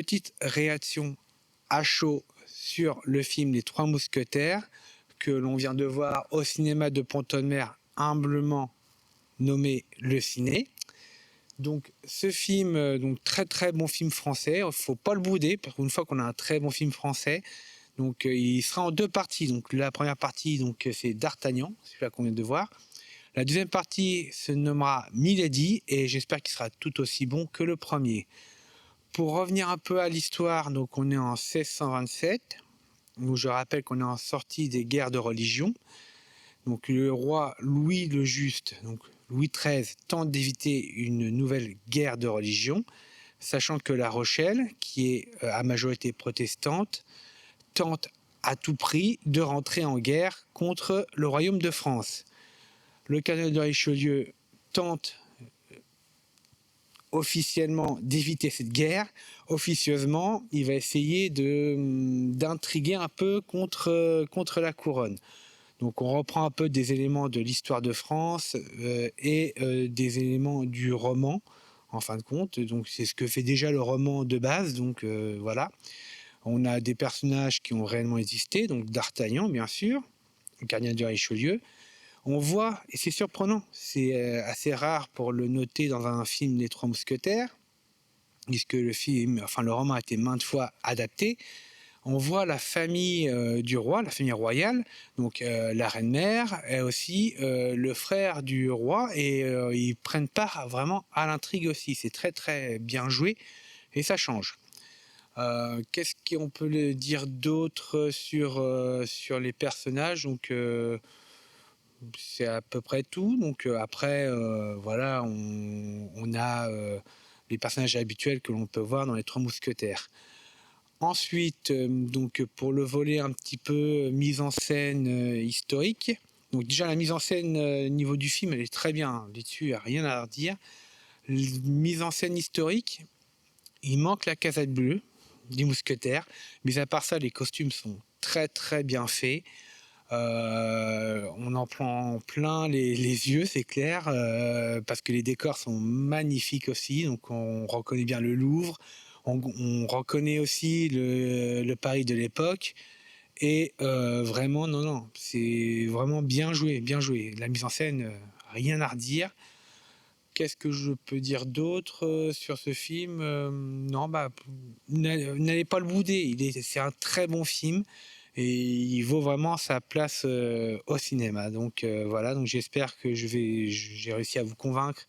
petite réaction à chaud sur le film Les Trois Mousquetaires que l'on vient de voir au cinéma de Pont-de-Mer, humblement nommé Le Ciné. Donc ce film, donc très très bon film français, il ne faut pas le bouder, parce qu'une fois qu'on a un très bon film français, donc il sera en deux parties. Donc la première partie, donc c'est D'Artagnan, celui-là qu'on vient de voir. La deuxième partie se nommera Milady et j'espère qu'il sera tout aussi bon que le premier. Pour revenir un peu à l'histoire, donc on est en 1627, où je rappelle qu'on est en sortie des guerres de religion. Donc le roi Louis le Juste, donc Louis XIII, tente d'éviter une nouvelle guerre de religion, sachant que La Rochelle, qui est à majorité protestante, tente à tout prix de rentrer en guerre contre le royaume de France. Le cardinal de Richelieu tente officiellement d'éviter cette guerre. Officieusement, il va essayer d'intriguer un peu contre la couronne. Donc on reprend un peu des éléments de l'histoire de France et des éléments du roman, en fin de compte. Donc c'est ce que fait déjà le roman de base. Donc voilà. On a des personnages qui ont réellement existé, donc D'Artagnan, bien sûr, le cardinal de Richelieu. On voit, et c'est surprenant, c'est assez rare pour le noter dans un film Les Trois Mousquetaires, puisque le roman a été maintes fois adapté. On voit la famille du roi, la famille royale, donc la reine-mère, et aussi le frère du roi, et ils prennent part vraiment à l'intrigue aussi. C'est très très bien joué, et ça change. Qu'est-ce qu'on peut dire d'autre sur les personnages? Donc, c'est à peu près tout. Donc après, voilà, on a les personnages habituels que l'on peut voir dans Les Trois Mousquetaires. Ensuite, donc pour le volet un petit peu mise en scène historique, donc déjà la mise en scène niveau du film, elle est très bien, hein. Là-dessus, il n'y a rien à redire. Mise en scène historique, il manque la casette bleue des mousquetaires, mais à part ça, les costumes sont très très bien faits. On en prend plein les yeux, c'est clair, parce que les décors sont magnifiques aussi. Donc on reconnaît bien le Louvre, on reconnaît aussi le Paris de l'époque. Et vraiment, non, c'est vraiment bien joué, bien joué. La mise en scène, rien à redire. Qu'est-ce que je peux dire d'autre sur ce film? Non, n'allez pas le bouder. C'est un très bon film et il vaut vraiment sa place au cinéma. Donc voilà, donc j'espère que j'ai réussi à vous convaincre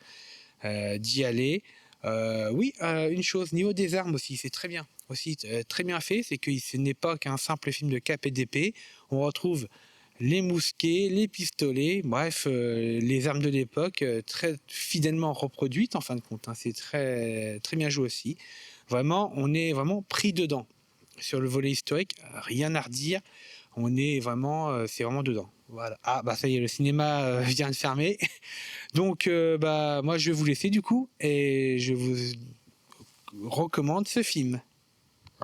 d'y aller. Oui, une chose, niveau des armes aussi, c'est très bien. Aussi très bien fait, c'est que ce n'est pas qu'un simple film de cap et d'épée. On retrouve les mousquets, les pistolets, bref, les armes de l'époque, très fidèlement reproduites en fin de compte, hein. C'est très, très bien joué aussi. Vraiment, on est vraiment pris dedans. Sur le volet historique, rien à redire. On est vraiment, c'est vraiment dedans. Voilà. Ah, bah ça y est, le cinéma vient de fermer. Donc, moi, je vais vous laisser du coup, et je vous recommande ce film.